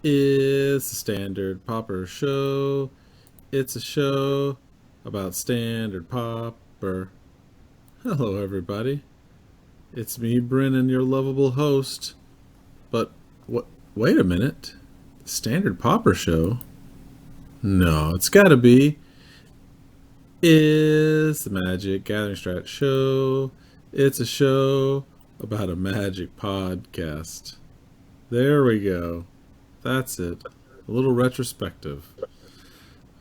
It's a Standard Popper show. It's a show about Standard Popper. Hello, everybody. It's me, Brennan, your lovable host. But what? Wait a minute. Standard Popper show? No, it's got to be. It's the MagicGatheringStrat Show. It's a show about a magic podcast. There we go. That's it. A little retrospective.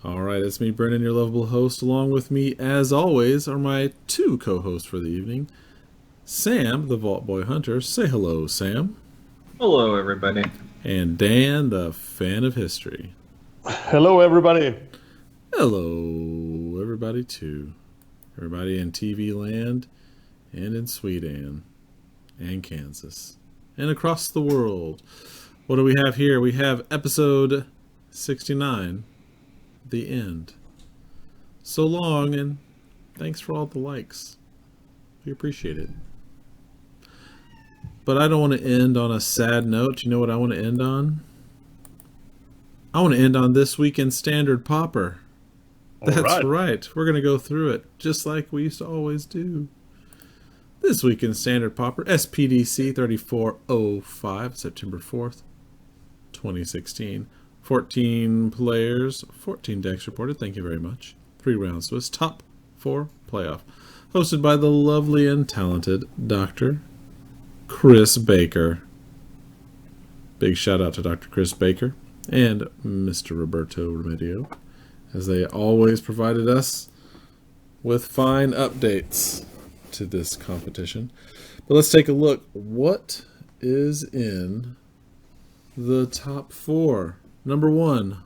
All right, it's me, Brennan, your lovable host. Along with me, as always, are my two co-hosts for the evening. Sam, the Vault Boy Hunter. Say hello, Sam. Hello, everybody. And Dan, the fan of history. Hello, everybody. Hello, everybody, too. Everybody in TV land and in Sweden and Kansas and across the world. What do we have here? We have episode 69, The End. So long, and thanks for all the likes. We appreciate it. But I don't want to end on a sad note. You know what I want to end on? I want to end on This Week in Standard Popper. That's right. We're going to go through it, just like we used to always do. This Week in Standard Popper, SPDC 3405, September 4th, 2016. 14 players, 14 decks reported. Thank you very much. 3 rounds to us. Top 4 playoff. Hosted by the lovely and talented Dr. Chris Baker. Big shout out to Dr. Chris Baker and Mr. Roberto Remedio, as they always provided us with fine updates to this competition. But let's take a look. What is in the top 4? Number 1,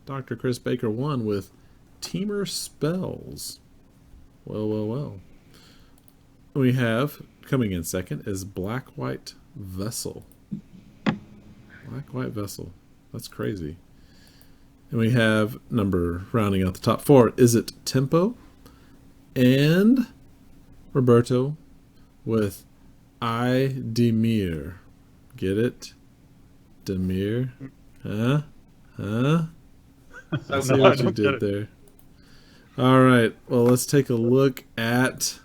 Dr. Chris Baker won with Teamer Spells. Well. We have, coming in second, is Black-White Vessel. Black-White Vessel. That's crazy. And we have, rounding out the top 4, Is It Tempo? And Roberto with I Demir. Get it? Demir? Huh? I see what you did there. All right. Well, let's take a look at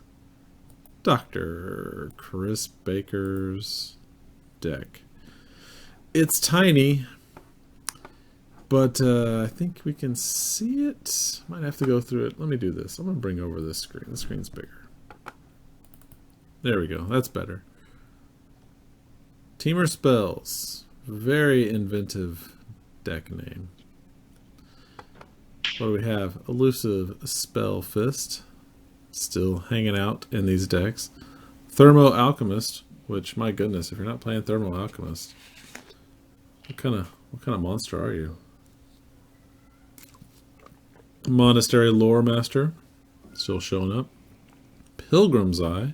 Dr. Chris Baker's deck. It's tiny, but I think we can see it. Might have to go through it. Let me do this. I'm going to bring over this screen. The screen's bigger. There we go. That's better. Teamer Spells. Very inventive deck name. What do we have? Elusive Spell Fist. Still hanging out in these decks. Thermo Alchemist, which, my goodness, if you're not playing Thermo Alchemist, what kind of monster are you? Monastery Lore Master, still showing up. Pilgrim's Eye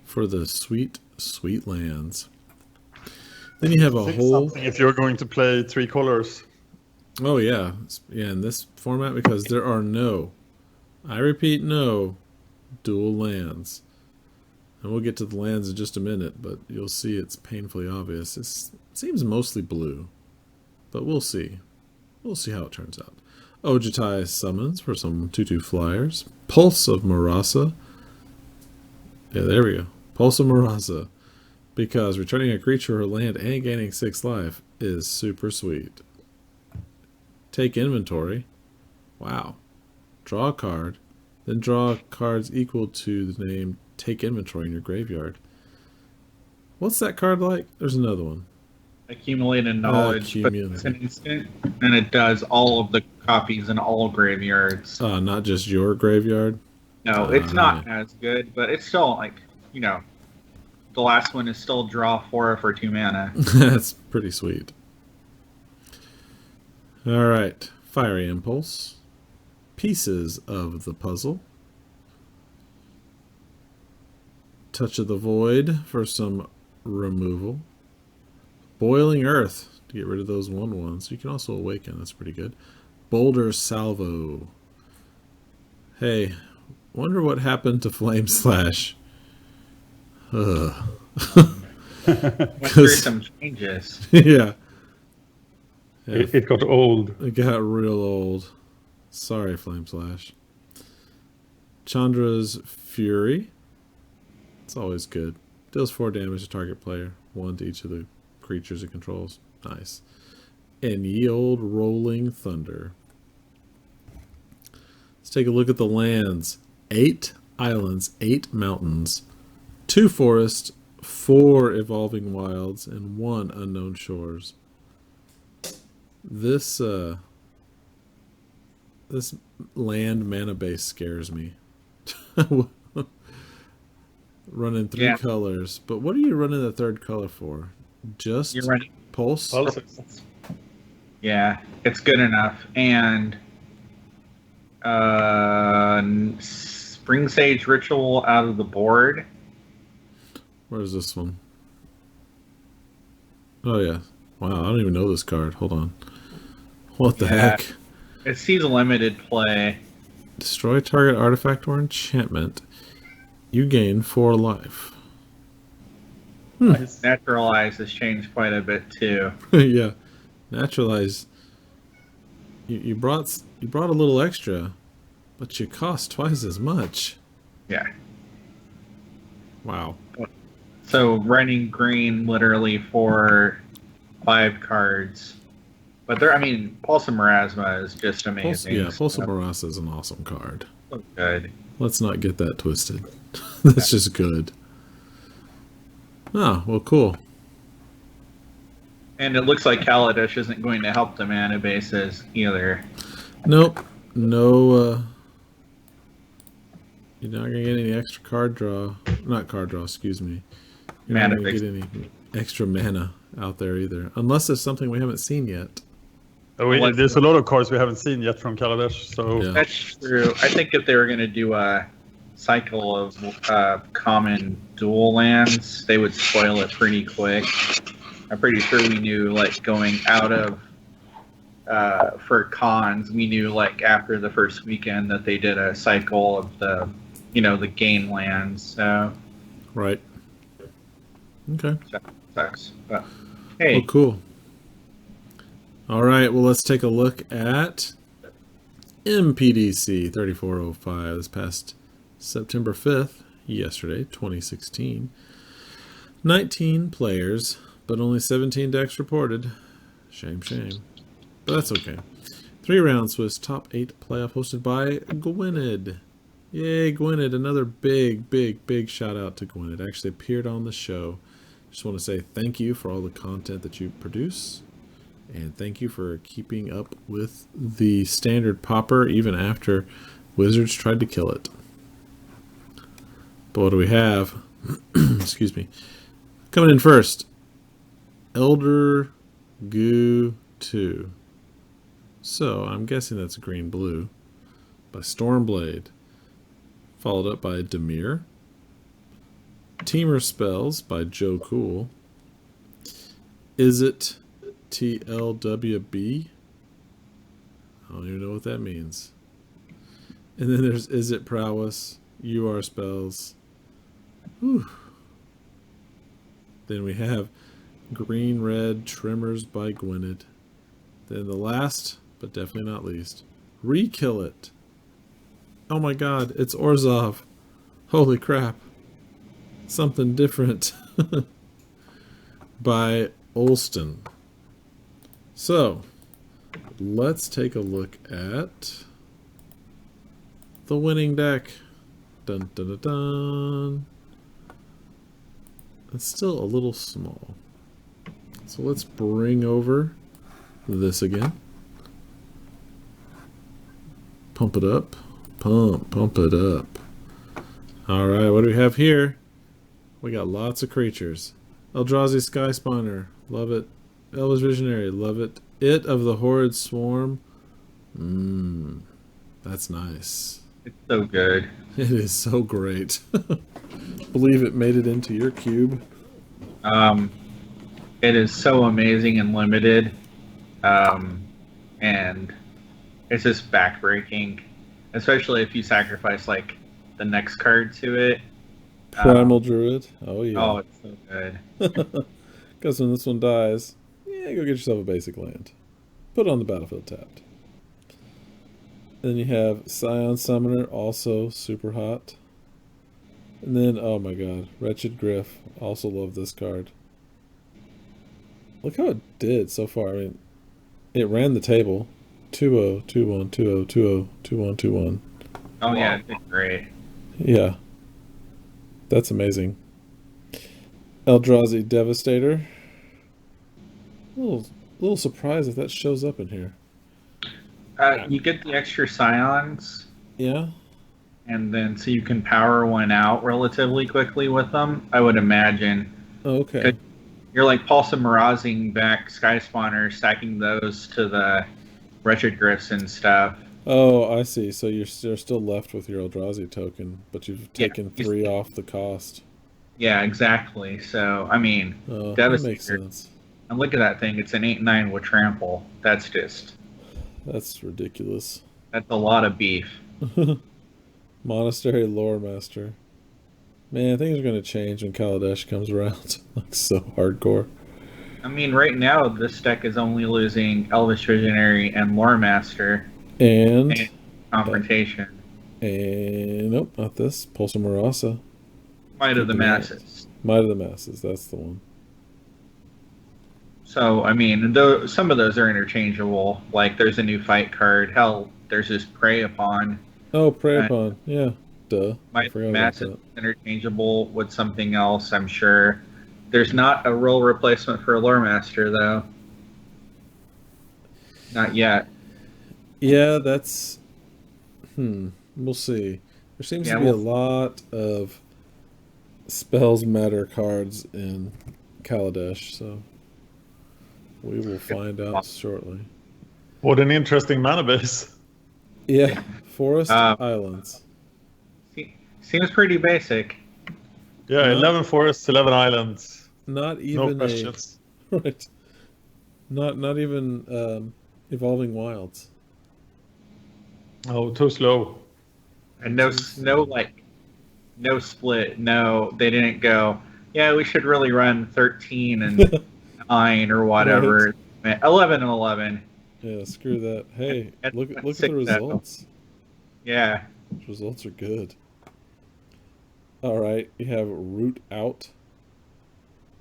for the sweet, sweet lands. Then you have a whole... If you're going to play 3 colors. Oh, yeah. Yeah, in this format, because there are no, I repeat, no dual lands. And we'll get to the lands in just a minute, but you'll see it's painfully obvious. It seems mostly blue, but we'll see. We'll see how it turns out. Ojitai Summons for some 2/2 flyers. Pulse of Marasa. Yeah, there we go. Pulse of Marasa. Because returning a creature or land and gaining 6 life is super sweet. Take inventory. Wow. Draw a card. Then draw cards equal to the name Take Inventory in your graveyard. What's that card like? There's another one. Accumulated knowledge. But it's an instant, and it does all of the copies in all graveyards. Not just your graveyard? No, it's not as good, but it's still, like, the last one is still draw 4 for 2 mana. That's pretty sweet. Alright. Fiery Impulse. Pieces of the Puzzle. Touch of the Void for some removal. Boiling Earth to get rid of those 1/1s. You can also Awaken. That's pretty good. Boulder Salvo. Hey, wonder what happened to Flame Slash. Went through some changes. Yeah. Yeah, It got old. it got real old. Sorry, Flame Slash. Chandra's Fury. It's always good. Deals 4 damage to target player. 1 to each of the creatures it controls. Nice. And Ye Old Rolling Thunder. Let's take a look at the lands. 8 islands, 8 mountains, 2 forests, 4 evolving wilds, and 1 unknown shores. This this land mana base scares me. Running 3 colors, but what are you running the 3rd color for? Just You're running Pulse? Pulses. Yeah, it's good enough. And Spring Sage Ritual out of the board. Where's this one? Oh yeah. Wow, I don't even know this card. Hold on. What the heck? It sees a limited play. Destroy target artifact or enchantment. You gain 4 life. Nice. Naturalize has changed quite a bit too. Yeah. Naturalize. You brought a little extra, but you cost twice as much. Yeah. Wow. So running green literally for 5 cards. But there, I mean, Pulse of Marasma is just amazing. Pulse of Marasma is an awesome card. So good. Let's not get that twisted. That's just good. Oh, well, cool. And it looks like Kaladesh isn't going to help the mana bases either. Nope. No, you're not going to get any extra card draw. Not card draw, excuse me. You're not going to get any extra mana out there either. Unless there's something we haven't seen yet. Oh, there's a lot of cards we haven't seen yet from Kaladesh. So Yeah. That's true. I think if they were going to do a cycle of common dual lands, they would spoil it pretty quick. I'm pretty sure we knew, like, going out of for cons, we knew, like, after the first weekend that they did a cycle of the, the game lands. So Right. Okay. sucks. But hey, Well, cool. All right. Well, let's take a look at MPDC 3405 this past September 5th, yesterday, 2016. 19 players, but only 17 decks reported. Shame, shame. But that's okay. 3 round Swiss top 8 playoff hosted by Gwyned. Yay, Gwyned. Another big, big, big shout out to Gwyned. Actually appeared on the show. Just want to say thank you for all the content that you produce. And thank you for keeping up with the standard popper even after Wizards tried to kill it. But what do we have? Excuse me. Coming in first, Elder Goo 2. So I'm guessing that's green-blue. By Stormblade. Followed up by Dimir. Teamer Spells by Joe Cool. Is it TLWB? I don't even know what that means. And then there's Is It Prowess, UR Spells. Whew. Then we have Green Red Tremors by Gwyned. Then the last, but definitely not least, Re-Kill It. Oh my god, it's Orzhov. Holy crap. Something different. By Olston. So, let's take a look at the winning deck. Dun dun dun dun. It's still a little small. So let's bring over this again. Pump it up. Pump it up. Alright, what do we have here? We got lots of creatures. Eldrazi Sky Spawner. Love it. Elvish Visionary. Love it. It of the Horrid Swarm. That's nice. it's so good. It is so great. Believe it made it into your cube. It is so amazing and limited. And it's just backbreaking. Especially if you sacrifice, like, the next card to it. Primal Druid. Oh, yeah. Oh, it's so good. Because when this one dies, yeah, go get yourself a basic land. Put on the battlefield tapped. Then you have Scion Summoner, also super hot. And then, oh my god, Wretched Griff. Also love this card. Look how it did so far. I mean, it ran the table. 2-0, 2-1, 2-0, 2-0, 2-1, 2-1. Oh, wow. Yeah, it did great. Yeah. That's amazing. Eldrazi Devastator. A little surprised if that shows up in here. You get the extra Scions. Yeah. And then so you can power one out relatively quickly with them, I would imagine. Oh, okay. You're like Pulsa Mirazing back Sky Spawner, stacking those to the Wretched Griffs and stuff. Oh, I see. So you're still left with your Eldrazi token, but you've taken 3 off the cost. Yeah, exactly. So, I mean, that makes sense. And look at that thing. It's an 8/9 with trample. That's ridiculous. That's a lot of beef. Monastery Lore Master. Man, things are going to change when Kaladesh comes around. Like, so hardcore. I mean, right now, this deck is only losing Elvish Visionary and Lore Master. And Confrontation. And nope, not this. Pulsar Marasa. Might of the Masses. Might of the Masses, that's the one. So, I mean, some of those are interchangeable. Like, there's a new fight card. Hell, there's this Prey Upon. Oh, Prey Upon. Yeah, duh. Might of the Masses interchangeable with something else, I'm sure. There's not a role replacement for a Lore Master, though. Not yet. Yeah, that's... We'll see. There seems to be a lot of Spells Matter cards in Kaladesh, so we will find out shortly. What an interesting mana base. Yeah, Forest Islands. Seems pretty basic. Yeah, 11 forests, 11 islands. Not even no questions. Right. Not even Evolving Wilds. Oh, too slow. And no split. No, they didn't go, yeah, we should really run 13 and 9 or whatever. Right. 11 and 11. Yeah, screw that. Hey, look at the results. Yeah. The results are good. All right, you have Root Out,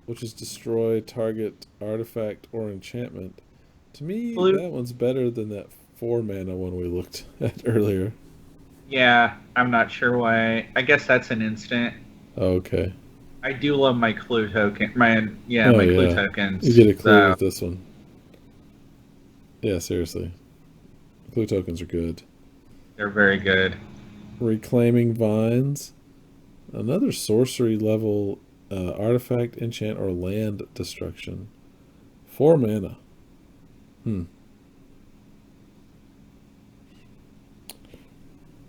which is destroy target artifact or enchantment. To me, that one's better than that 4-mana one we looked at earlier. Yeah, I'm not sure why. I guess that's an instant. Oh, okay. I do love my clue token. Clue tokens. You get a clue with this one. Yeah, seriously. Clue tokens are good. They're very good. Reclaiming Vines. Another sorcery level artifact, enchant, or land destruction. 4 mana.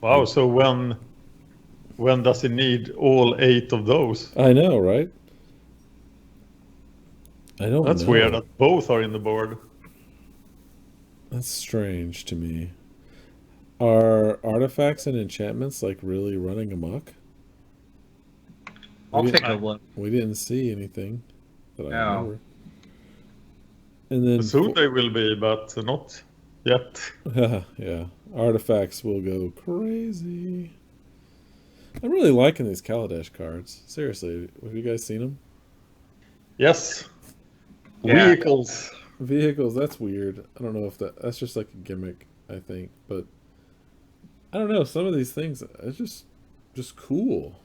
Wow, so when does it need all 8 of those? I know, right? I don't know. That's weird that both are in the board. That's strange to me. Are artifacts and enchantments like really running amok? I'll take a look. We didn't see anything that I remember. And then soon they will be, but not yet. Yeah, artifacts will go crazy. I'm really liking these Kaladesh cards. Seriously, have you guys seen them? Yes. Yeah. Vehicles, that's weird. I don't know if that's just like a gimmick, I think. But I don't know, some of these things are just cool.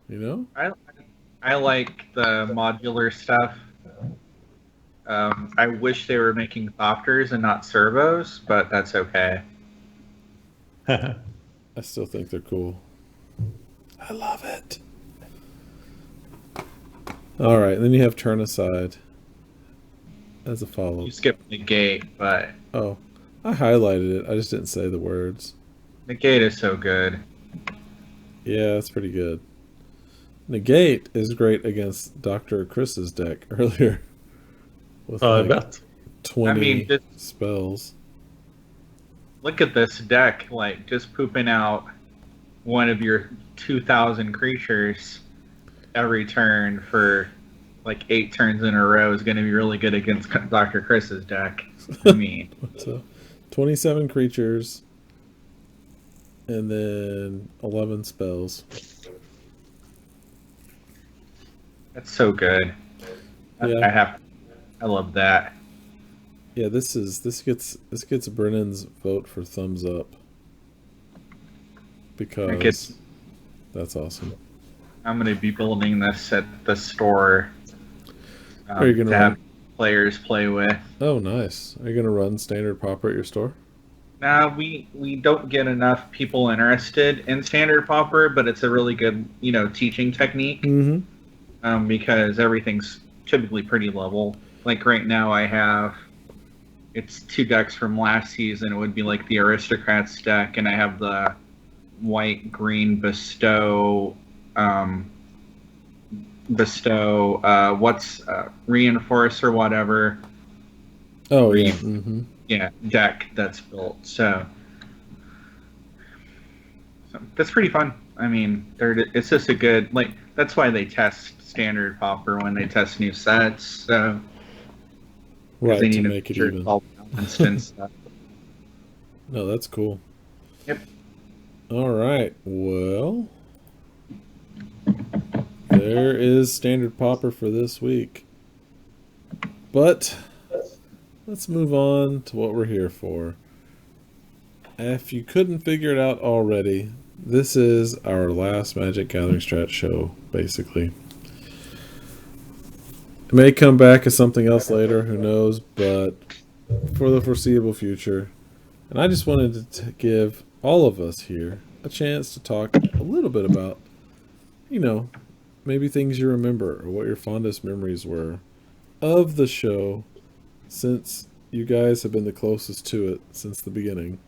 You know? I like the modular stuff. I wish they were making Thopters and not servos, but that's okay. I still think they're cool. I love it. All right, then you have Turn Aside as a follow. You skipped Negate, but... Oh, I highlighted it. I just didn't say the words. Negate is so good. Yeah, it's pretty good. Negate is great against Dr. Chris's deck earlier. With I bet. 20 spells. Look at this deck, like, just pooping out one of your 2,000 creatures every turn for like 8 turns in a row is going to be really good against Dr. Chris's deck. I mean, so 27 creatures and then 11 spells. That's so good. Yeah. I love that. Yeah, this gets Brennan's vote for thumbs up because that's awesome. I'm going to be building this at the store Are you gonna to have players play with. Oh, nice. Are you going to run Standard Pauper at your store? Nah, we don't get enough people interested in Standard Pauper, but it's a really good, teaching technique. Mm-hmm. Because everything's typically pretty level. Like right now it's 2 decks from last season. It would be like the Aristocrats deck, and I have the white-green Bestow, Reinforce or whatever. Oh, yeah. Mm-hmm. Yeah, deck that's built. So that's pretty fun. I mean, it's just a good, that's why they test Standard Pauper when they test new sets. So right, they to need make it even. All balanced and stuff. No, that's cool. Yep. All right. Well, there is Standard Pauper for this week. But let's move on to what we're here for. If you couldn't figure it out already, this is our last Magic Gathering Strat show, basically. It may come back as something else later, who knows, but for the foreseeable future. And I just wanted to give all of us here a chance to talk a little bit about, maybe things you remember or what your fondest memories were of the show, since you guys have been the closest to it since the beginning.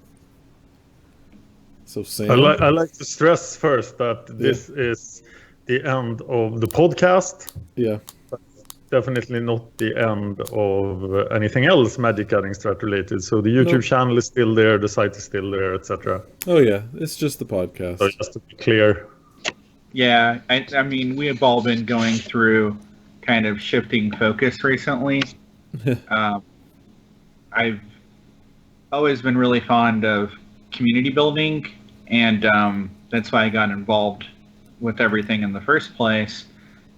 So Sam, I like to stress first that this is the end of the podcast. Yeah. Definitely not the end of anything else Magic Gathering Strat related. So the YouTube channel is still there, the site is still there, etc. Oh yeah, it's just the podcast. So just to be clear. Yeah, I mean, we have all been going through kind of shifting focus recently. I've always been really fond of community building, and that's why I got involved with everything in the first place.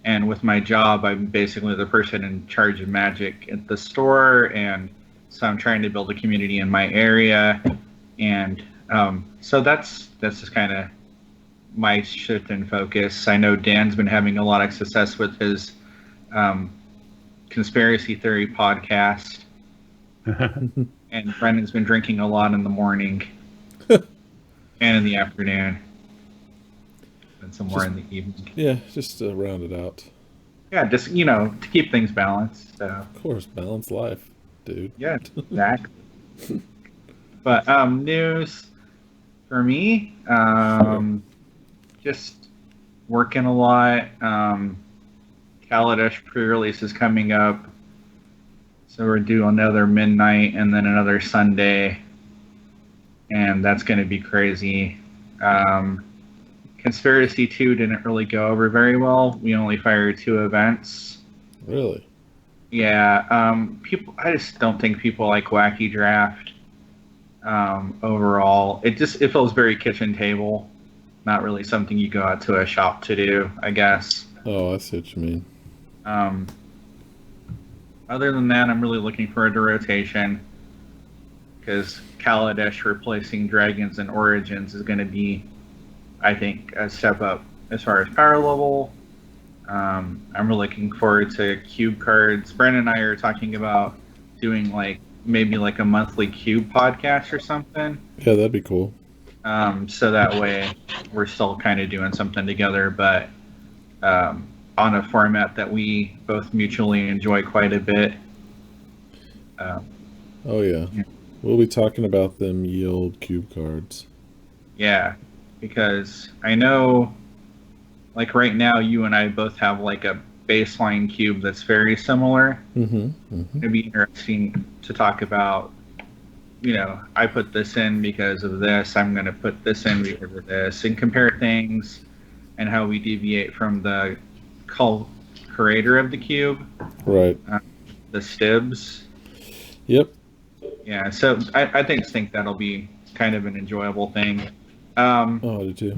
And with my job, I'm basically the person in charge of Magic at the store, and so I'm trying to build a community in my area, and so that's just kind of my shift in focus. I know Dan's been having a lot of success with his conspiracy theory podcast, and Brendan's been drinking a lot in the morning and in the afternoon, and some more in the evening. Yeah, just to round it out. Yeah, just to keep things balanced. So. Of course, balanced life, dude. Yeah, exactly. But news for me, just working a lot. Kaladesh pre-release is coming up, so we're due another midnight and then another Sunday, and that's going to be crazy. Conspiracy 2 didn't really go over very well. We only fired 2 events. Really? Yeah. I just don't think people like Wacky Draft. Overall, it feels very kitchen table. Not really something you go out to a shop to do, I guess. Oh, I see what you mean. Other than that, I'm really looking forward to rotation, because Kaladesh replacing Dragons and Origins is going to be, I think, a step up as far as power level. I'm really looking forward to cube cards. Brandon and I are talking about doing maybe a monthly cube podcast or something. Yeah, that'd be cool. So that way we're still kind of doing something together, but on a format that we both mutually enjoy quite a bit. Oh yeah. We'll be talking about them yield cube cards. Yeah, because I know, right now, you and I both have a baseline cube that's very similar. It'd be interesting to talk about, I put this in because of this, I'm going to put this in because of this, and compare things and how we deviate from the creator of the cube. Right. The Stibs. Yep. Yeah, so I think that'll be kind of an enjoyable thing. Oh, I do too.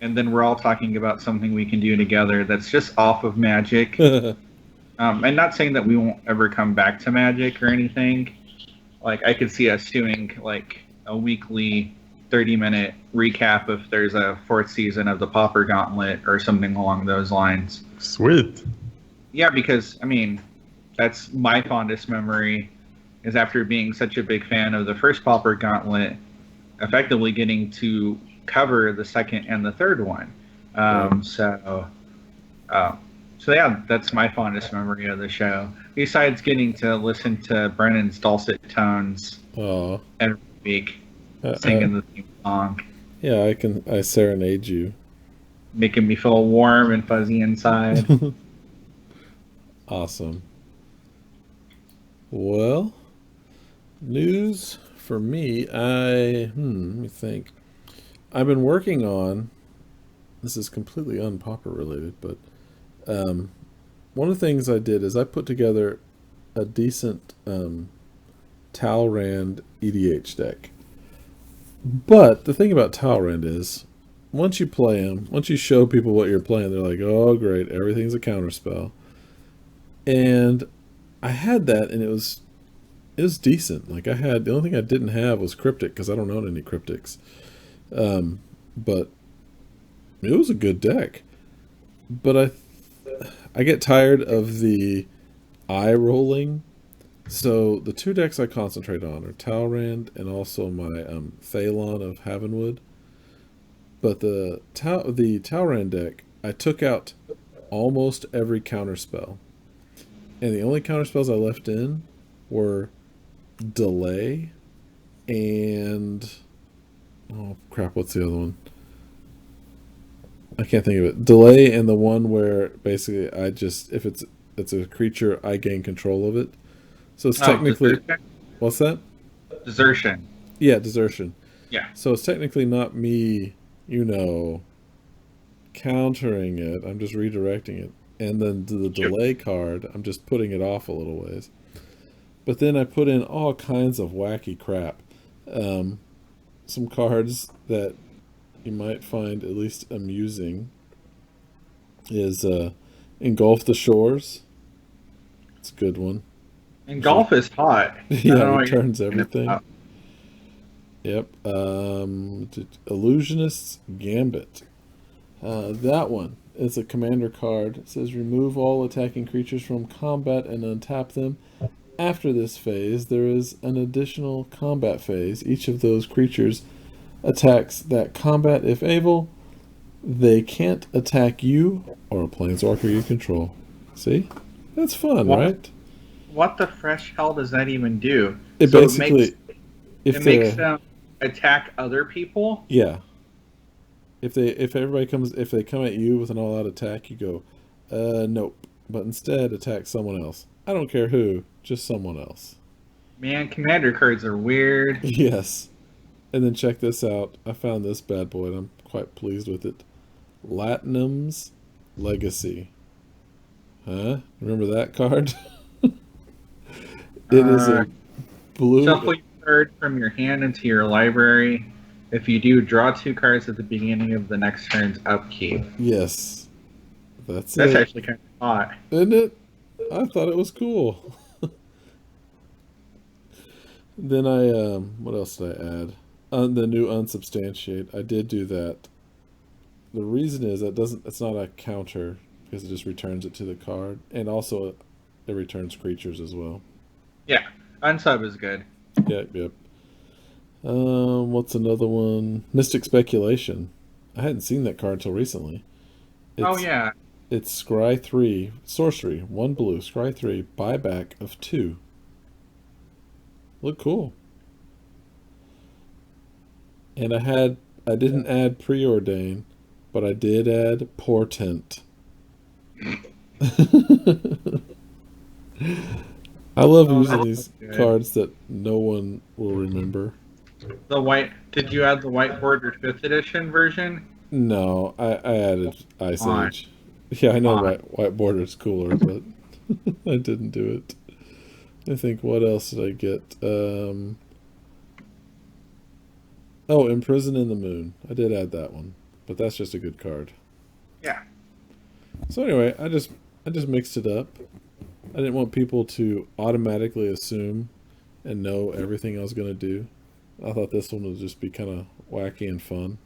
And then we're all talking about something we can do together that's just off of Magic. And not saying that we won't ever come back to Magic or anything. Like, I could see us doing, like, a weekly 30-minute recap if there's a 4th season of the Pauper Gauntlet or something along those lines. Sweet. Yeah, because, I mean, that's my fondest memory, is after being such a big fan of the first Pauper Gauntlet, effectively getting to cover the 2nd and the 3rd one. So yeah, that's my fondest memory of the show. Besides getting to listen to Brennan's dulcet tones every week, singing the theme song. Yeah, I serenade you. Making me feel warm and fuzzy inside. Awesome. Well, news for me, let me think. I've been working on, this is completely unpopper related, but one of the things I did is I put together a decent Talrand EDH deck. But the thing about Talrand is, once you play them, once you show people what you're playing, they're like, oh great, everything's a counterspell. And I had that, and it was decent. Like, the only thing I didn't have was Cryptic, because I don't own any Cryptics. But it was a good deck. But I get tired of the eye rolling. So the 2 decks I concentrate on are Talrand and also my Thalon of Havenwood. But the Talrand deck, I took out almost every counterspell. And the only counterspells I left in were Delay and... oh crap, what's the other one? I can't think of it. Delay, and the one where basically if it's a creature, I gain control of it. So it's technically... Desertion? What's that? Desertion. Yeah, Desertion. Yeah. So it's technically not me, countering it. I'm just redirecting it. And then the Delay card, I'm just putting it off a little ways. But then I put in all kinds of wacky crap. Some cards that you might find at least amusing is Engulf the Shores. It's a good one. Engulf is hot. Yeah, it returns everything. Yep. Illusionist's Gambit. That one is a commander card. It says remove all attacking creatures from combat and untap them. After this phase, there is an additional combat phase. Each of those creatures attacks that combat if able. They can't attack you or a planeswalker you control. See? That's fun, right? What the fresh hell does that even do? It basically... It makes them attack other people? Yeah. If they come at you with an all-out attack, you go, nope. But instead, attack someone else. I don't care who, just someone else. Man, commander cards are weird. Yes. And then check this out. I found this bad boy, and I'm quite pleased with it. Latinum's Legacy. Huh? Remember that card? It is a blue... Shuffle your card from your hand into your library. If you do, draw 2 cards at the beginning of the next turn's upkeep. Yes. That's actually kind of hot. Isn't it? I thought it was cool. Then what else did I add? The new Unsubstantiate. I did do that. The reason is it's not a counter because it just returns it to the card, and also it returns creatures as well. Yeah, Unsub is good. Yep. What's another one? Mystic Speculation. I hadn't seen that card until recently. Yeah. It's Scry 3, sorcery, 1 blue, Scry 3, buyback of 2. Look cool. And I didn't add Preordain, but I did add Portent. I love using these cards that no one will remember. Did you add the white bordered 5th edition version? No, I added Ice Age. Yeah, I know white border is cooler, but I didn't do it. I think, what else did I get? Imprison in the Moon. I did add that one, but that's just a good card. Yeah. So anyway, I just mixed it up. I didn't want people to automatically assume and know everything I was going to do. I thought this one would just be kind of wacky and fun.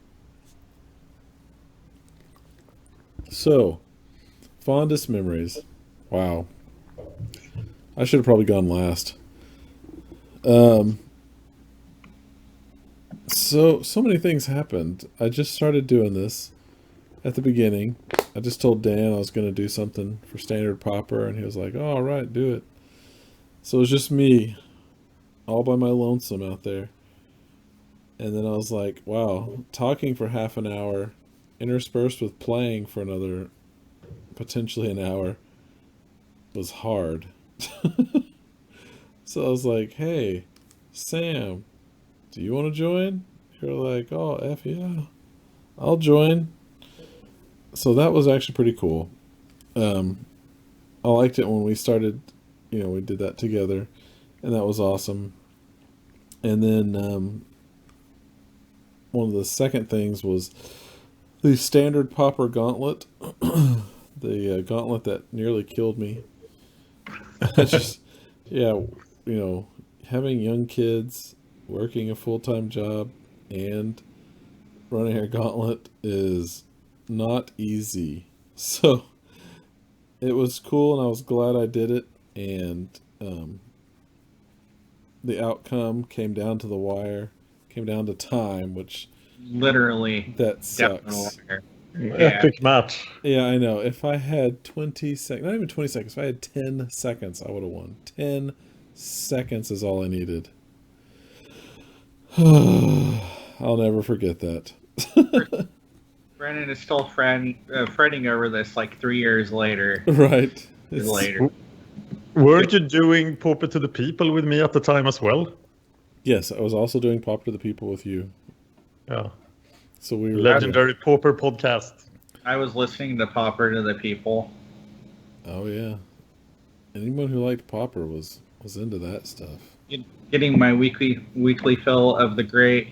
So, fondest memories. Wow. I should have probably gone last. So many things happened. I just started doing this at the beginning. I just told Dan I was going to do something for Standard Popper, and he was like, "Oh, all right, do it." So it was just me, all by my lonesome out there. And then I was like, wow, talking for half an hour, interspersed with playing for another, potentially an hour, was hard. So I was like, hey, Sam, do you want to join? You're like, oh, F yeah, I'll join. So that was actually pretty cool. I liked it when we started, we did that together, and that was awesome. And then one of the second things was the Standard Popper Gauntlet, the gauntlet that nearly killed me. Having young kids, working a full-time job, and running a gauntlet is not easy. So it was cool, and I was glad I did it. And the outcome came down to the wire, came down to time, which literally that sucks. Epic match. Yeah, I know. If I had 20 seconds, not even 20 seconds, if I had 10 seconds, I would have won. 10 seconds is all I needed. I'll never forget that. Brennan is still fretting over this like 3 years later. Right. Weren't you doing Pauper to the People with me at the time as well? Yes, I was also doing Pauper to the People with you. Yeah. So we were legendary Pauper podcast. I was listening to Pauper to the People. Oh yeah. Anyone who liked Pauper was into that stuff. Getting my weekly fill of the great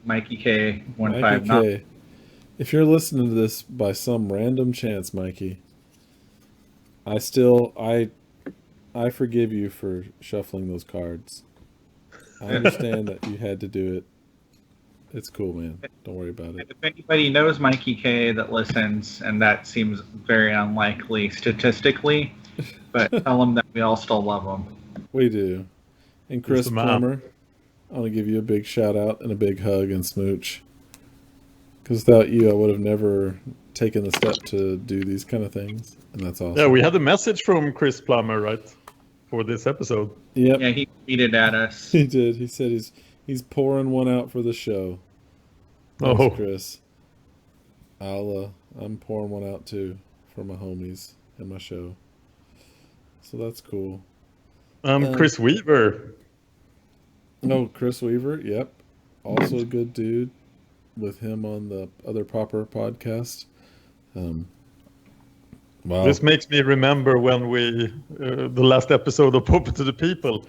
Mikey K 159. If you're listening to this by some random chance, Mikey, I forgive you for shuffling those cards. I understand that you had to do it. It's cool, man. Don't worry about it. If anybody knows Mikey K that listens, and that seems very unlikely statistically, but tell them that we all still love him. We do. And Chris Plummer, I want to give you a big shout out and a big hug and smooch. Because without you, I would have never taken the step to do these kind of things. And that's awesome. Yeah, we had a message from Chris Plummer, right? For this episode. Yep. Yeah, he tweeted at us. He did. He said he's pouring one out for the show. Thanks, Chris. I'm pouring one out too for my homies and my show. So that's cool. Chris Weaver. Oh, Chris Weaver. Yep. Also a good dude. With him on the other Popper podcast. Wow. This makes me remember when the last episode of Popper to the People.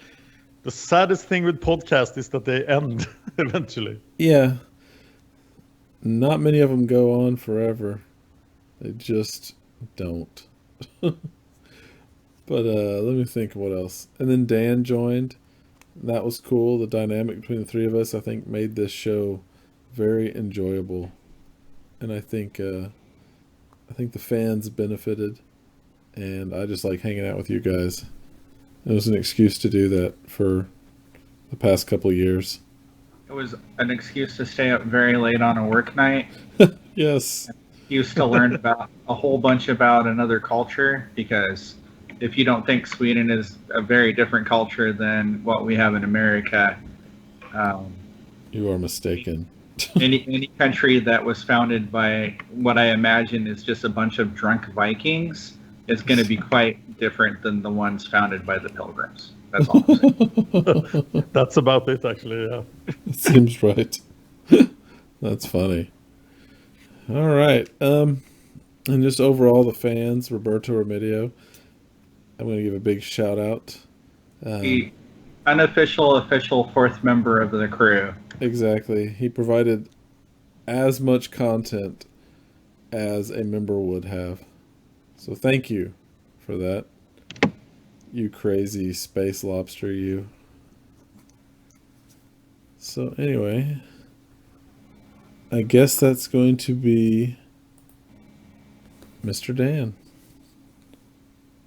The saddest thing with podcasts is that they end eventually. Yeah. Not many of them go on forever. They just don't. But let me think of what else. And then Dan joined. That was cool. The dynamic between the three of us, I think, made this show very enjoyable. And I think the fans benefited. And I just like hanging out with you guys. It was an excuse to do that for the past couple of years. It was an excuse to stay up very late on a work night. Yes. You used to learn about a whole bunch about another culture, because if you don't think Sweden is a very different culture than what we have in America, you are mistaken. any country that was founded by what I imagine is just a bunch of drunk Vikings is going to be quite different than the ones founded by the Pilgrims. That's all I'm saying. That's about it, actually, yeah. That seems right. That's funny. All right. And just overall, the fans, Roberto Remedios, I'm going to give a big shout out. The unofficial, official fourth member of the crew. Exactly. He provided as much content as a member would have. So thank you for that. You crazy space lobster, you. So anyway, I guess that's going to be Mr. Dan.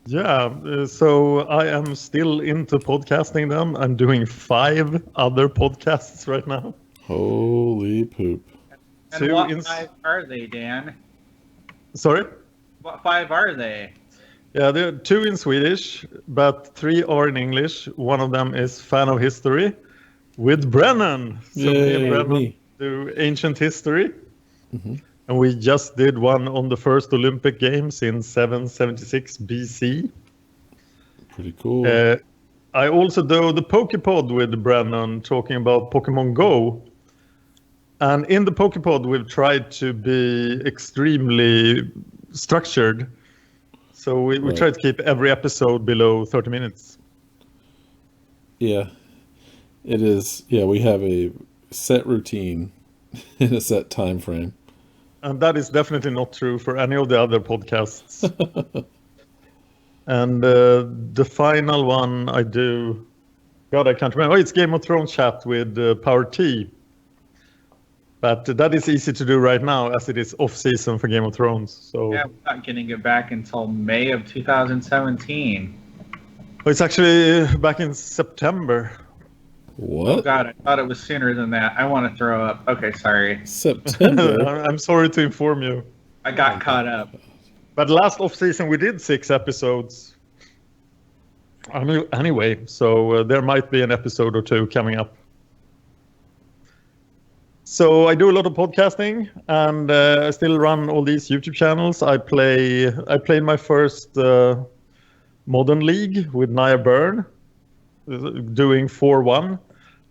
Yeah, so I am still into podcasting then. I'm doing 5 other podcasts right now. Holy poop. And what 5 are they, Dan? Sorry? What 5 are they? Yeah, there are 2 in Swedish, but 3 are in English. One of them is Fan of History with Brennan. So me and Brennan do ancient history. Mm-hmm. And we just did one on the first Olympic Games in 776 BC. Pretty cool. I also do the Pokepod with Brennan talking about Pokemon Go. And in the Pokepod, we've tried to be extremely structured. So we try to keep every episode below 30 minutes. Yeah, it is. Yeah, we have a set routine in a set time frame. And that is definitely not true for any of the other podcasts. And the final one I do, God, I can't remember. Oh, it's Game of Thrones chat with Power T. But that is easy to do right now as it is off-season for Game of Thrones. So yeah, we're not getting it back until May of 2017. Oh, it's actually back in September. What? Oh, God, I thought it was sooner than that. I want to throw up. Okay, sorry. September? I'm sorry to inform you. I got caught up. But last off-season we did 6 episodes. Anyway, so there might be an episode or 2 coming up. So I do a lot of podcasting, and I still run all these YouTube channels. I played my first Modern League with Nia Byrne, doing 4-1.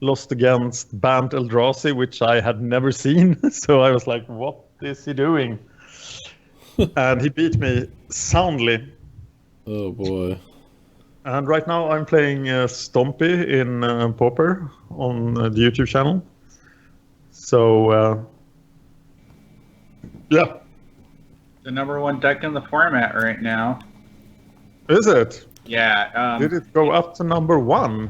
Lost against Bant Eldrazi, which I had never seen. So I was like, what is he doing? And he beat me soundly. Oh, boy. And right now I'm playing Stompy in Pauper on the YouTube channel. So, yeah. The number 1 deck in the format right now. Is it? Yeah. Did it go up to number 1?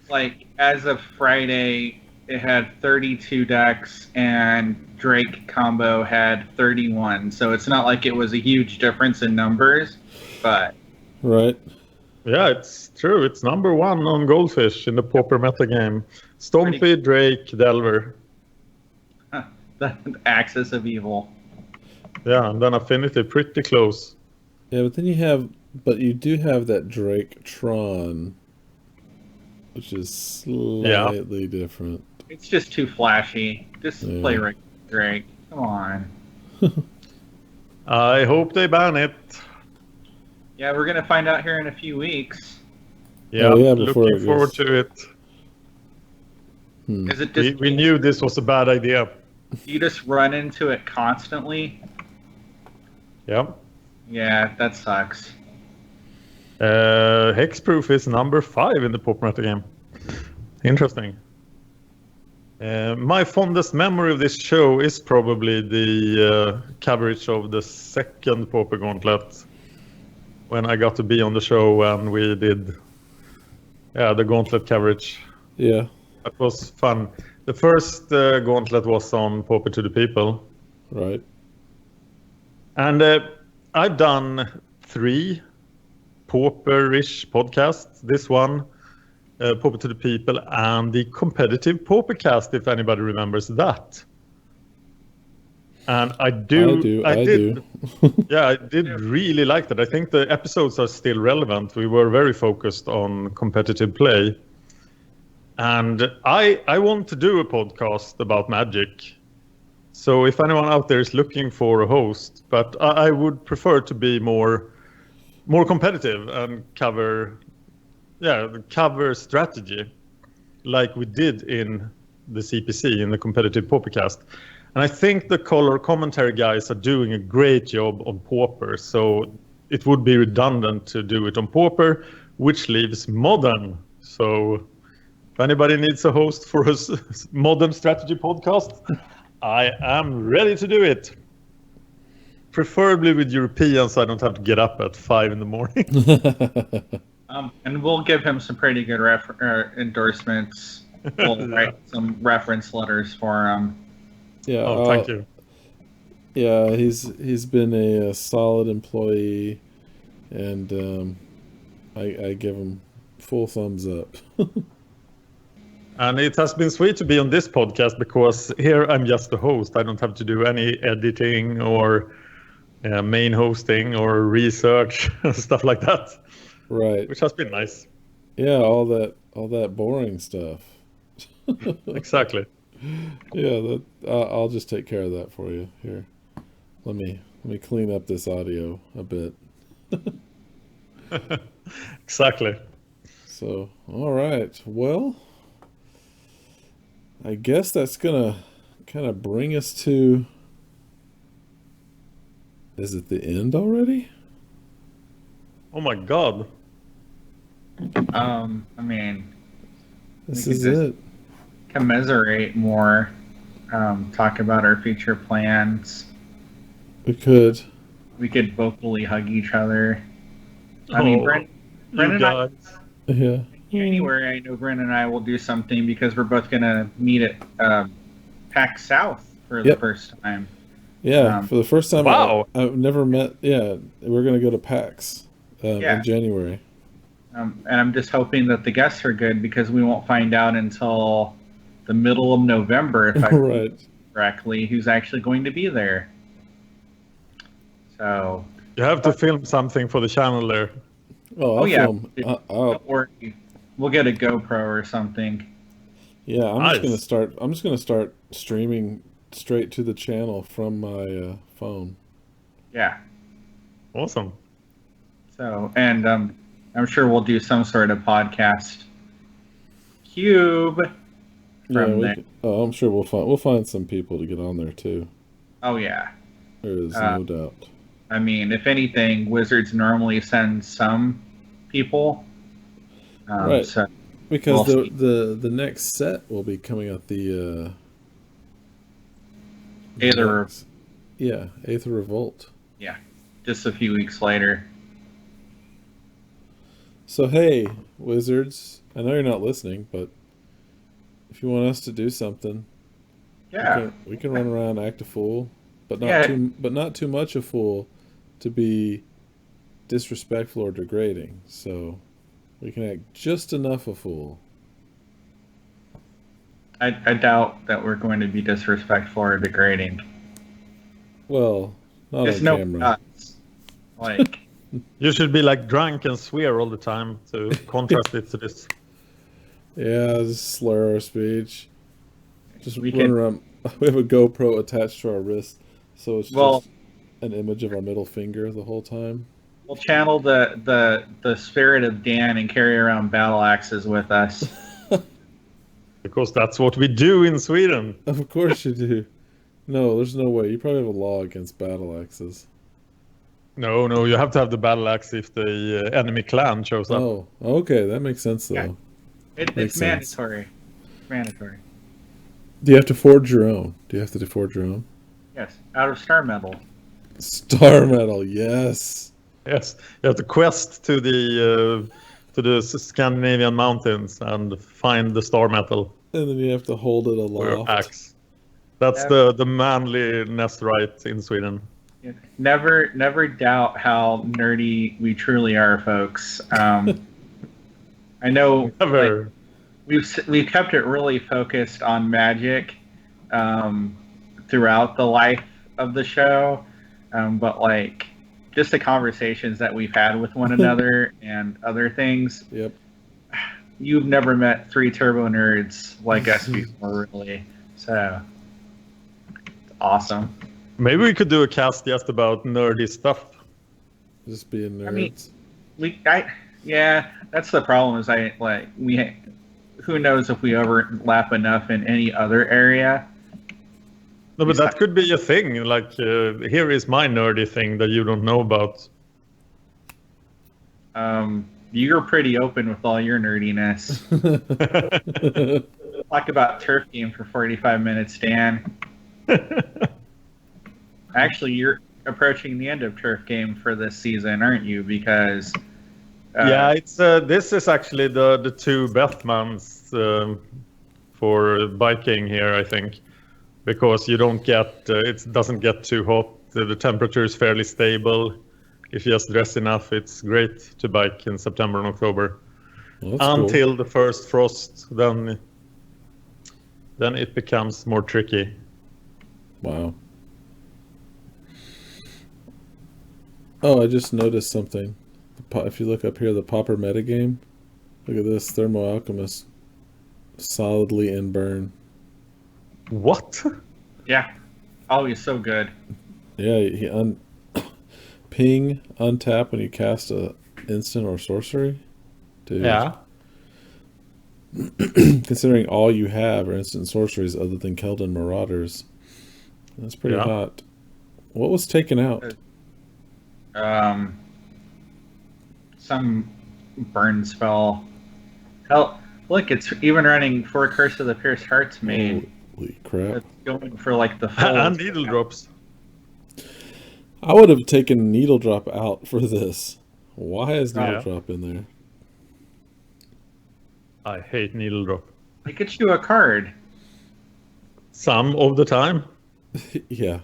Like, as of Friday, it had 32 decks, and Drake combo had 31. So it's not like it was a huge difference in numbers, but... Right. Yeah, it's true. It's number 1 on Goldfish in the Pauper meta game. Stompy, Drake, Delver. The Axis of Evil. Yeah, and then Affinity, pretty close. Yeah, but then you do have that Drake Tron, which is slightly different. It's just too flashy. Just play Drake. Come on. I hope they ban it. Yeah, we're going to find out here in a few weeks. Yeah, looking forward to it. Is it just, we knew this was a bad idea. You just run into it constantly? Yeah. Yeah, that sucks. Hexproof is number 5 in the Pauper meta game. Interesting. My fondest memory of this show is probably the coverage of the second Pauper Gauntlet, when I got to be on the show and we did the Gauntlet coverage. Yeah. That was fun. The first Gauntlet was on Pauper to the People. Right. And I've done 3 Pauper-ish podcasts. This one, Pauper to the People, and the competitive Paupercast, if anybody remembers that. And I did. Yeah, I did really like that. I think the episodes are still relevant. We were very focused on competitive play. And I want to do a podcast about Magic. So if anyone out there is looking for a host, but I would prefer to be more competitive and cover strategy like we did in the CPC, in the competitive Paupercast. And I think the color commentary guys are doing a great job on Pauper, so it would be redundant to do it on Pauper, which leaves Modern. So if anybody needs a host for a modern strategy podcast, I am ready to do it. Preferably with Europeans, so I don't have to get up at 5 in the morning. And we'll give him some pretty good endorsements. We'll write some reference letters for him. Yeah. Oh, thank you. Yeah, he's been a solid employee, and I give him full thumbs up. And it has been sweet to be on this podcast because here I'm just the host. I don't have to do any editing or main hosting or research stuff like that. Right. Which has been nice. Yeah, all that boring stuff. Exactly. Yeah, I'll just take care of that for you. Here, let me clean up this audio a bit. Exactly. So, all right. Well, I guess that's gonna kind of bring us to. Is it the end already? Oh my God. I mean, This we is could just it. commiserate more, talk about our future plans. We could. We could vocally hug each other. I mean, Brent you and I, guys. Yeah. January, I know Brent and I will do something because we're both going to meet at PAX South for the first time. Yeah, for the first time. Wow. I've never met. Yeah, we're gonna go to PAX in January. And I'm just hoping that the guests are good because we won't find out until the middle of November, if I remember correctly, who's actually going to be there. So you have to film something for the channel there. I'll film. Don't worry. We'll get a GoPro or something. Yeah, I'm just gonna start streaming straight to the channel from my phone. Yeah. Awesome. So, and I'm sure we'll do some sort of podcast cube from there. I'm sure we'll find some people to get on there too. Oh yeah. There is no doubt. I mean, if anything, Wizards normally sends some people. Right. So because the next set will be coming out the Aether Revolt. Yeah. Just a few weeks later. So hey, Wizards, I know you're not listening, but if you want us to do something, we can run around, act a fool, but not too much a fool to be disrespectful or degrading. So we can act just enough a fool. I doubt that we're going to be disrespectful or degrading. Well, not There's on no camera. nuts. Like You should be like drunk and swear all the time to contrast it to this. Yeah, just slur our speech. Just run around. We have a GoPro attached to our wrist, so it's just an image of our middle finger the whole time. We'll channel the spirit of Dan and carry around battle axes with us. Because that's what we do in Sweden. Of course you do. No, there's no way. You probably have a law against battle axes. No, you have to have the battle axe if the enemy clan shows up. Oh, okay, that makes sense though. Yeah. It's mandatory. Mandatory. Do you have to forge your own? Yes, out of star metal. Star metal, yes. Yes, you have to quest to the Scandinavian mountains and find the star metal. And then you have to hold it aloft. Or axe. That's the manliness right in Sweden. Yeah. Never doubt how nerdy we truly are, folks. I know Never. We've kept it really focused on Magic throughout the life of the show, but like just the conversations that we've had with one another and other things. Yep. You've never met three turbo nerds like us before, really. So it's awesome. Maybe we could do a cast just about nerdy stuff. Just being nerds. I mean, yeah, that's the problem. Is who knows if we overlap enough in any other area. No, but that could be a thing. Like, here is my nerdy thing that you don't know about. You're pretty open with all your nerdiness. Talk about turf game for 45 minutes, Dan. Actually, you're approaching the end of turf game for this season, aren't you? Because yeah, it's this is actually the two best months for biking here, I think, because you don't get it doesn't get too hot. The temperature is fairly stable. If you just dress enough, it's great to bike in September and October. Well, until cool. The first frost, then it becomes more tricky. Wow. Oh, I just noticed something. If you look up here, the Popper metagame, look at this, Thermo Alchemist, solidly in burn. What? Yeah. Oh, he's so good. Yeah, he ping, untap when you cast a instant or sorcery. Dude. Yeah. Considering all you have are instant sorceries other than Keldon Marauders, that's pretty hot. What was taken out? Some burn spell. Hell, look, it's even running for Curse of the Pierced Hearts Maid. Holy crap. It's going for like the full. And needle drops. I would have taken Needle Drop out for this. Why is Needle Drop in there? I hate Needle Drop. It gets you a card. Some of the time. Yeah.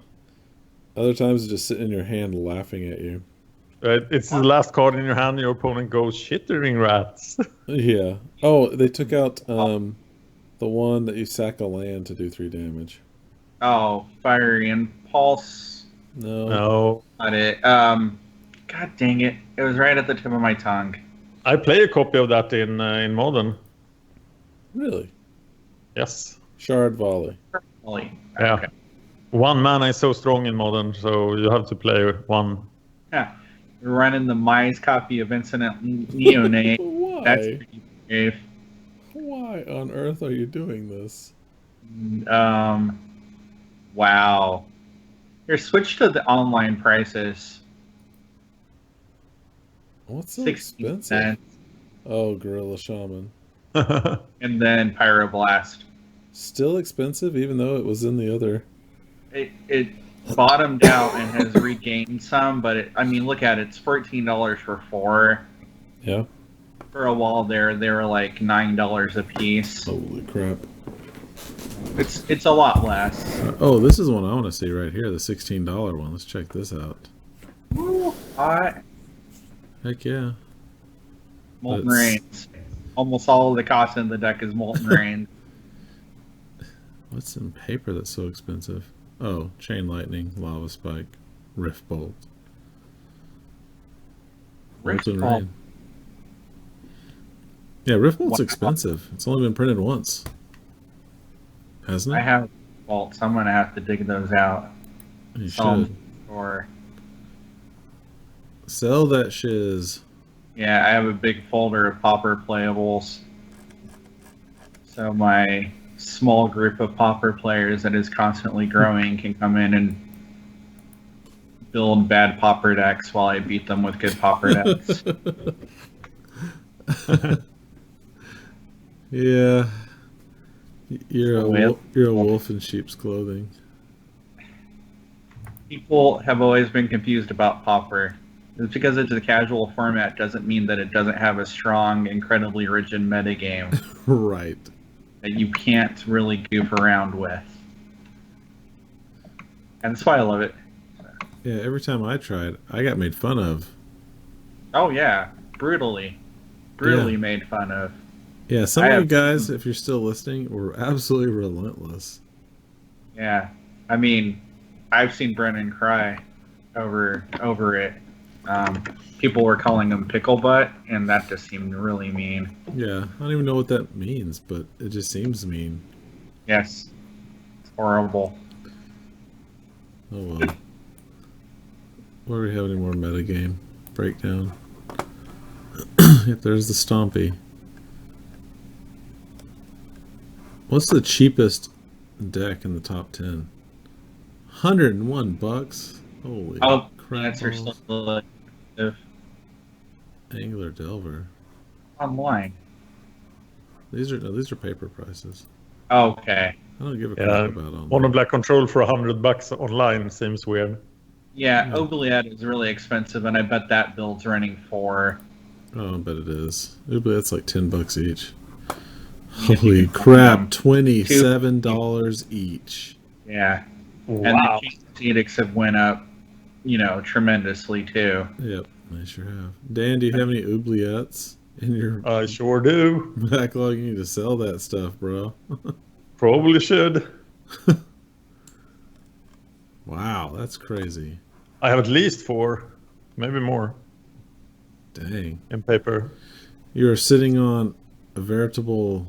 Other times it's just sitting in your hand laughing at you. It's the last card in your hand, your opponent goes, shittering rats. Yeah. Oh, they took out the one that you sack a land to do 3 damage. Oh, Fiery Impulse. No. Not it. God dang it. It was right at the tip of my tongue. I play a copy of that in Modern. Really? Yes. Shard Volley. Volley. Yeah. Okay. One mana is so strong in Modern, so you have to play one. Yeah. You're running the Mize copy of Incident Neonate. Why? That's pretty brave. Why on earth are you doing this? Wow. Here, switch to the online prices. What's so 16 expensive? cents. Oh, Gorilla Shaman. And then Pyroblast. Still expensive, even though it was in the other. It bottomed out and has regained some, but I mean, look at it. It's $14 for 4. Yeah. For a while there, they were like $9 a piece. Holy crap. It's a lot less. Oh, this is one I want to see right here, the $16 one. Let's check this out. Ooh, hot. Heck yeah. Molten Rains. Almost all of the cost in the deck is Molten Rains. What's in paper that's so expensive? Oh, Chain Lightning, Lava Spike, Rift Bolt. Rift Molten Bolt. Rain. Yeah, Rift Bolt's expensive. It's only been printed once. Hasn't it? I have vaults. I'm going to have to dig those out. You should. Or sell that shiz. yeah, I have a big folder of Pauper playables. So my small group of Pauper players that is constantly growing can come in and build bad Pauper decks while I beat them with good Pauper decks. Yeah. You're a wolf in sheep's clothing. People have always been confused about Pauper. It's because it's a casual format doesn't mean that it doesn't have a strong, incredibly rigid metagame. Right. That you can't really goof around with. And that's why I love it. Yeah, every time I tried, I got made fun of. Oh yeah, brutally made fun of. Yeah, some of you guys, if you're still listening, were absolutely relentless. Yeah, I mean, I've seen Brennan cry over it. People were calling him pickle butt, and that just seemed really mean. Yeah, I don't even know what that means, but it just seems mean. Yes, it's horrible. Oh well. What do we have any more metagame breakdown? Yep, there's the Stompy. What's the cheapest deck in the top 10? $101. Holy crap! Answer still Angler Delver. Online. These are paper prices. Okay. I don't give a crap about online. Mono Black Control for $100 online seems weird. Yeah, Oubliette is really expensive, and I bet that build's running for. Oh, I bet it is. Oubliette's like $10 each. Holy crap! $27 each. Yeah. Wow. And the Edicts have went up, tremendously too. Yep, I sure have. Dan, do you have any Oubliettes in your I sure do. backlog? You need to sell that stuff, bro. Probably should. Wow, that's crazy. I have at least 4, maybe more, Dang. in paper. You are sitting on a veritable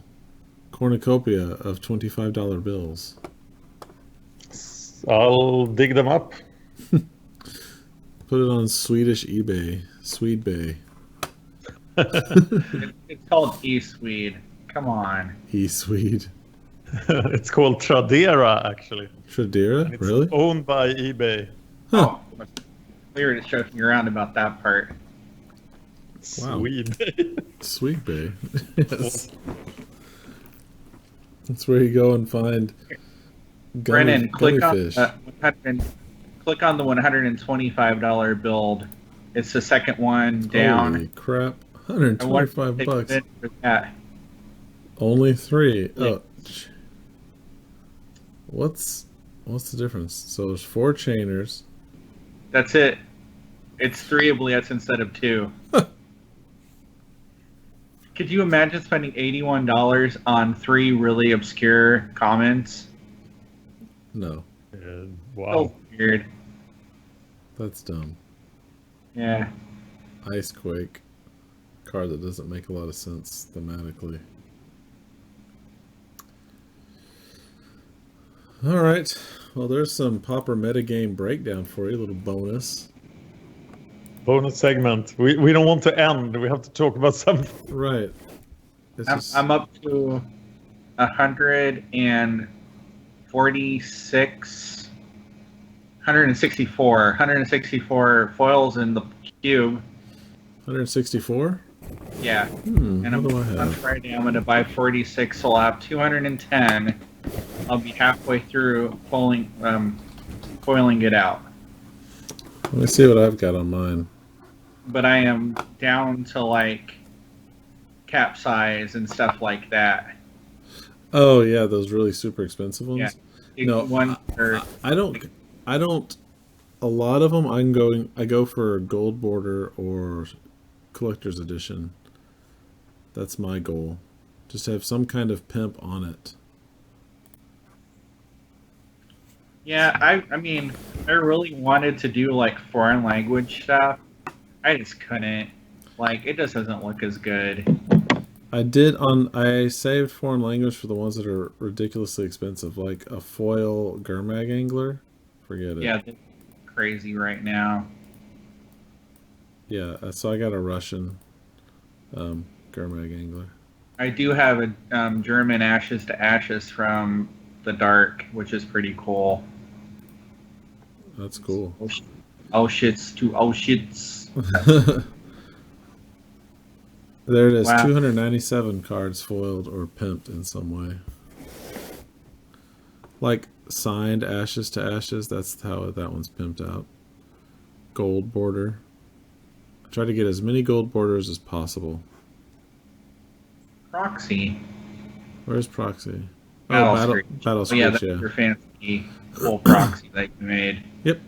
cornucopia of $25 bills. I'll dig them up. Put it on Swedish eBay. Swedebay. It's called eSwede. Come on. eSwede. It's called Tradera, actually. Tradera? It's Really? owned by eBay. Huh. Oh, we were just joking around about that part. Wow. Swedebay. Yes. That's where you go and find Brennan, click on fish. the $125 build. It's the second one down. Holy crap. I want to take $125. a bid for that. Only 3. Oh. What's the difference? So there's 4 chainers. That's it. It's 3 oubliettes instead of 2. Could you imagine spending $81 on 3 really obscure commons? No. Wow. So weird. That's dumb. Yeah. Icequake. Card that doesn't make a lot of sense thematically. Alright. Well, there's some Pauper metagame breakdown for you. A little bonus. Bonus segment. We don't want to end. We have to talk about something. Right. I'm up to 164 foils in the cube. 164? Yeah. And And what do I on have? Friday, I'm going to buy 46, so I'll have 210. I'll be halfway through foiling it out. Let me see what I've got on mine. But I am down to like capsize and stuff like that. Oh yeah, those really super expensive ones. Yeah. No, I don't. A lot of them, I go for gold border or collector's edition. That's my goal. Just have some kind of pimp on it. Yeah, I mean, I really wanted to do like foreign language stuff. I just couldn't. Like, it just doesn't look as good. I saved foreign language for the ones that are ridiculously expensive, like a foil Gurmag angler. Forget it. Yeah, they're crazy right now. Yeah, so I got a Russian Gurmag angler. I do have a German Ashes to Ashes from the Dark, which is pretty cool. That's cool. Auschwitz to Auschwitz. There it is. Wow. 297 cards foiled or pimped in some way. Like signed Ashes to Ashes. That's how that one's pimped out. Gold border. I try to get as many gold borders as possible. Proxy. Where's Proxy? Battle Battle Screech. Battle Oh, yeah, Screech, that's your fancy full proxy that you made. Yep.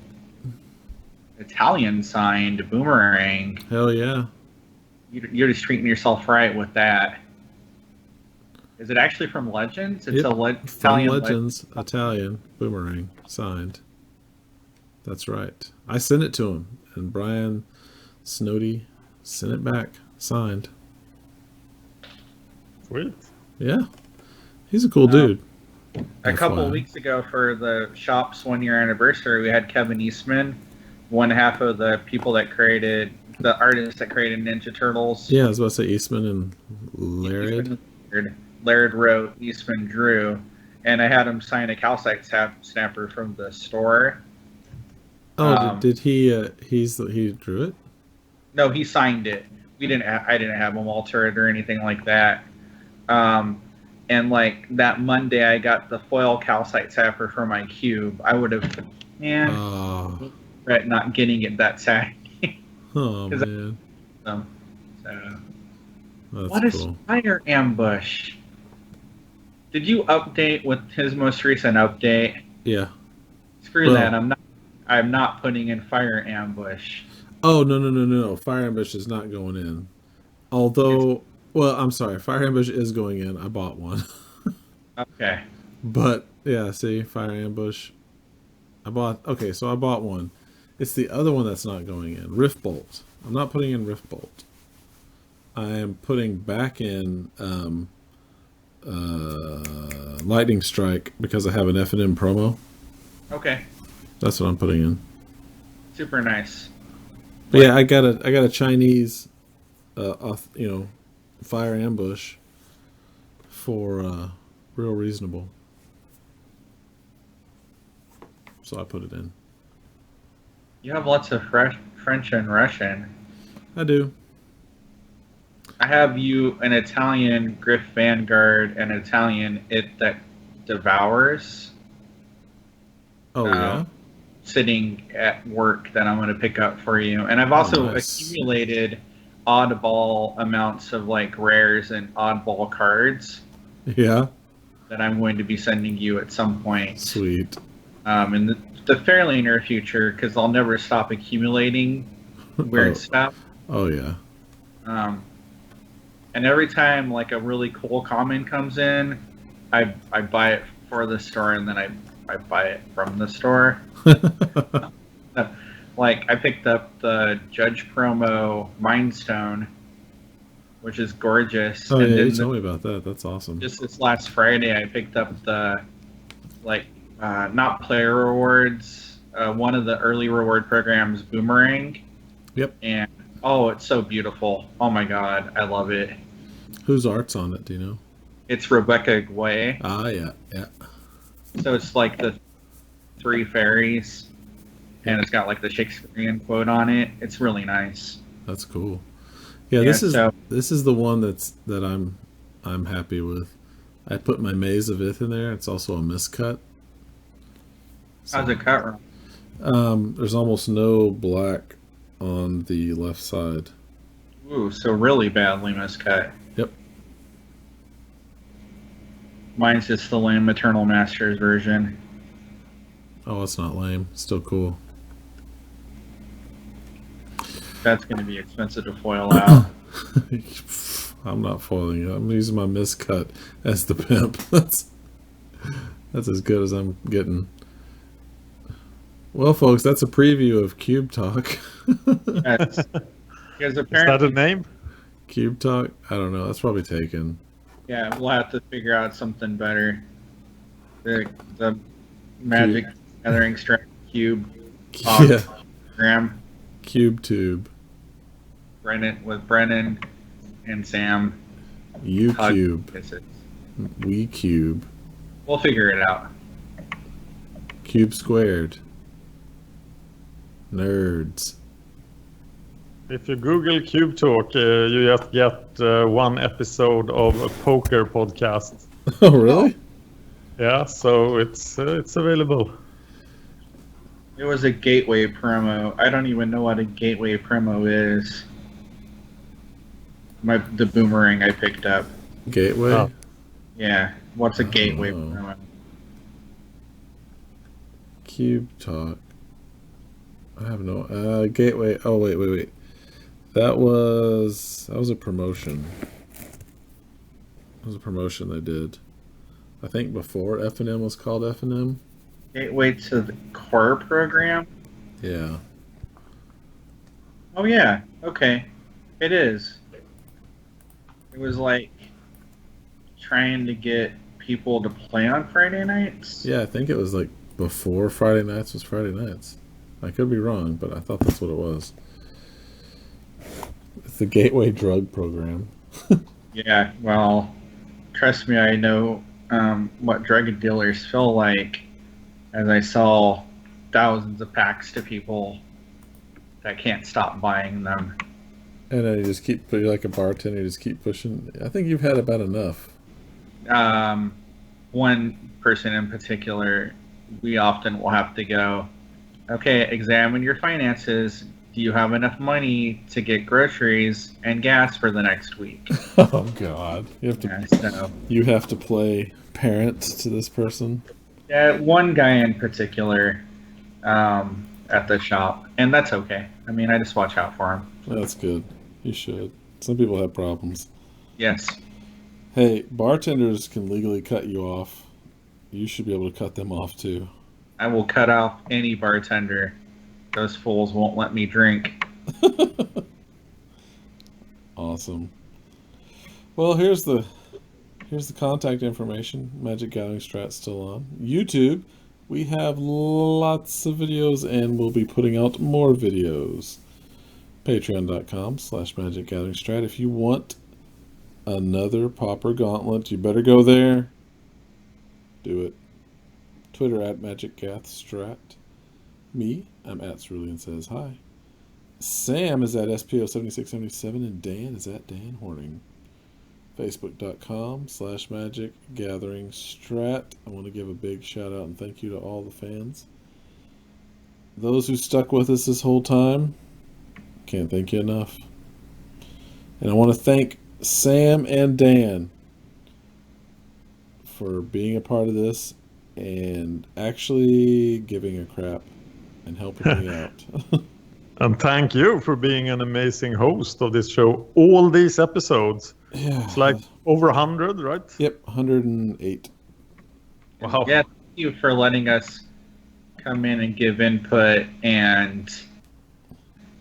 Italian signed Boomerang. Hell yeah. You're just treating yourself right with that. Is it actually from Legends? It's Yep. a From Italian Legends, Italian, Boomerang, signed. That's right. I sent it to him, and Brian Snowdy sent it back, signed. Sweet. Yeah. He's a cool dude. A couple FYI. weeks ago for the shop's 1-year anniversary, we had Kevin Eastman, one half of the people that created, the artist that created Ninja Turtles. Yeah, I was about to say Eastman and Laird. Laird wrote, Eastman drew, and I had him sign a calcite snapper from the store. Oh, did he? He drew it. No, he signed it. I didn't have him alter it or anything like that. And like that Monday, I got the foil calcite snapper for my cube. I would have, regret not getting it that Saturday. Oh man. So, That's what is cool. Fire Ambush? Did you update with his most recent update? Yeah. Screw that. I'm not putting in Fire Ambush. Oh no! Fire Ambush is not going in. Although, well, I'm sorry. Fire Ambush is going in. I bought one. Okay. But yeah, see, Fire Ambush. I bought one. It's the other one that's not going in. Rift Bolt. I'm not putting in Rift Bolt. I am putting back in Lightning Strike because I have an F&M promo. Okay. That's what I'm putting in. Super nice. But yeah, I got a Chinese, Fire Ambush for real reasonable. So I put it in. You have lots of French and Russian. I do. I have you an Italian Griff Vanguard and Italian It That Devours. Oh yeah. Sitting at work that I'm going to pick up for you. And I've also accumulated oddball amounts of like rares and oddball cards. Yeah. That I'm going to be sending you at some point. Sweet. In the fairly near future, because I'll never stop accumulating weird stuff. Oh yeah. And every time like a really cool comment comes in, I buy it for the store and then I buy it from the store. Like I picked up the Judge promo Mind Stone, which is gorgeous. Oh yeah, you told me about that. That's awesome. Just this last Friday, I picked up the not player rewards, one of the early reward programs, Boomerang. Yep. And it's so beautiful. Oh my god, I love it. Whose art's on it? Do you know? It's Rebecca Gwyned. Ah, yeah. So it's like the three fairies, and it's got like the Shakespearean quote on it. It's really nice. That's cool. Yeah, this is the one that I'm happy with. I put my Maze of Ith in there. It's also a miscut. So, how's it cut wrong? There's almost no black on the left side. Ooh, so really badly miscut. Yep. Mine's just the lame Maternal Masters version. Oh, it's not lame. It's still cool. That's going to be expensive to foil out. I'm not foiling it. I'm using my miscut as the pimp. That's as good as I'm getting. Well, folks, that's a preview of Cube Talk. Yes. Because apparently, is that a name? Cube Talk? I don't know. That's probably taken. Yeah, we'll have to figure out something better. The Magic Gathering Strat Cube program. Cube Tube. Brennan and Sam. You Cube. We Cube. We'll figure it out. Cube Squared. Nerds. If you Google Cube Talk, you just get one episode of a poker podcast. Oh, really? Yeah, so it's available. It was a gateway promo. I don't even know what a gateway promo is. The Boomerang I picked up. Gateway? Oh. Yeah. What's a gateway promo? Cube Talk. I have no gateway. Oh wait. That was a promotion. It was a promotion they did. I think before F&M was called F&M. Gateway to the core program? Yeah. Oh yeah. Okay. It is. It was like trying to get people to play on Friday nights. Yeah, I think it was like before Friday nights was Friday nights. I could be wrong, but I thought that's what it was. It's the Gateway Drug Program. Yeah, well, trust me, I know what drug dealers feel like, as I sell thousands of packs to people that can't stop buying them. And then you just keep, you're like a bartender, you just keep pushing. I think you've had about enough. One person in particular, we often will have to go, okay, examine your finances. Do you have enough money to get groceries and gas for the next week? Oh God, you have to. Yeah, so, you have to play parent to this person. yeah, one guy in particular, at the shop, and that's okay. I mean, I just watch out for him. That's good. You should. Some people have problems. Yes. Hey, bartenders can legally cut you off. You should be able to cut them off too. I will cut off any bartender. Those fools won't let me drink. Awesome. Well, here's the contact information. Magic Gathering Strat still on YouTube. We have lots of videos, and we'll be putting out more videos. Patreon.com/MagicGatheringStrat. If you want another Pauper Gauntlet, you better go there. Do it. Twitter @MagicGathStrat. Me, I'm @Cerulean Says Hi. Sam is at SPO7677, and Dan is at Dan Horning. Facebook.com/MagicGatheringStrat. I want to give a big shout out and thank you to all the fans. Those who stuck with us this whole time, can't thank you enough. And I want to thank Sam and Dan for being a part of this and actually giving a crap and helping me out. And thank you for being an amazing host of this show. All these episodes. Yeah. It's like over 100, right? Yep, 108. Wow. Yeah, thank you for letting us come in and give input and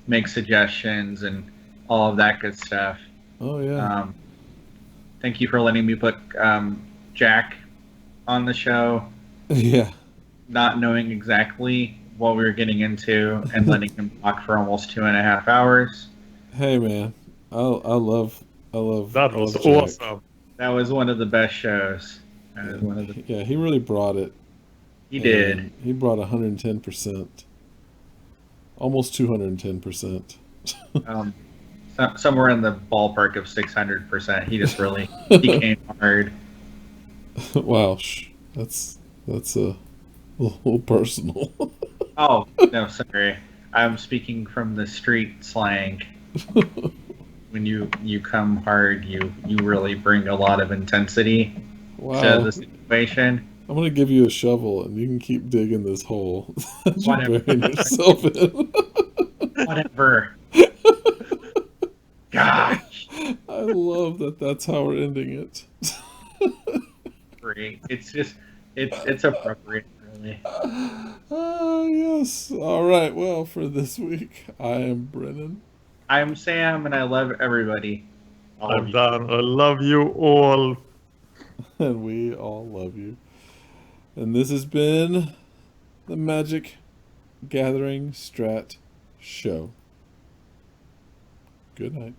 make suggestions and all of that good stuff. Oh, yeah. Thank you for letting me put Jack on the show. Yeah. Not knowing exactly what we were getting into and letting him talk for almost 2.5 hours. Hey, man. I love That was Jack. awesome. That was one of the best shows. Yeah, he really brought it. He did. He brought 110%. Almost 210%. Somewhere in the ballpark of 600%. He just really he came hard. Wow, that's a little personal. Oh, no, sorry. I'm speaking from the street slang. When you come hard, you really bring a lot of intensity to the situation. I'm gonna give you a shovel, and you can keep digging this hole that you're Whatever. burying yourself in. Whatever. Gosh. I love that. That's how we're ending it. Great. It's appropriate, really. Oh yes. All right. Well, for this week, I am Brennan. I'm Sam, and I love everybody. I'm Dan. I love you all. And we all love you. And this has been the Magic Gathering Strat Show. Good night.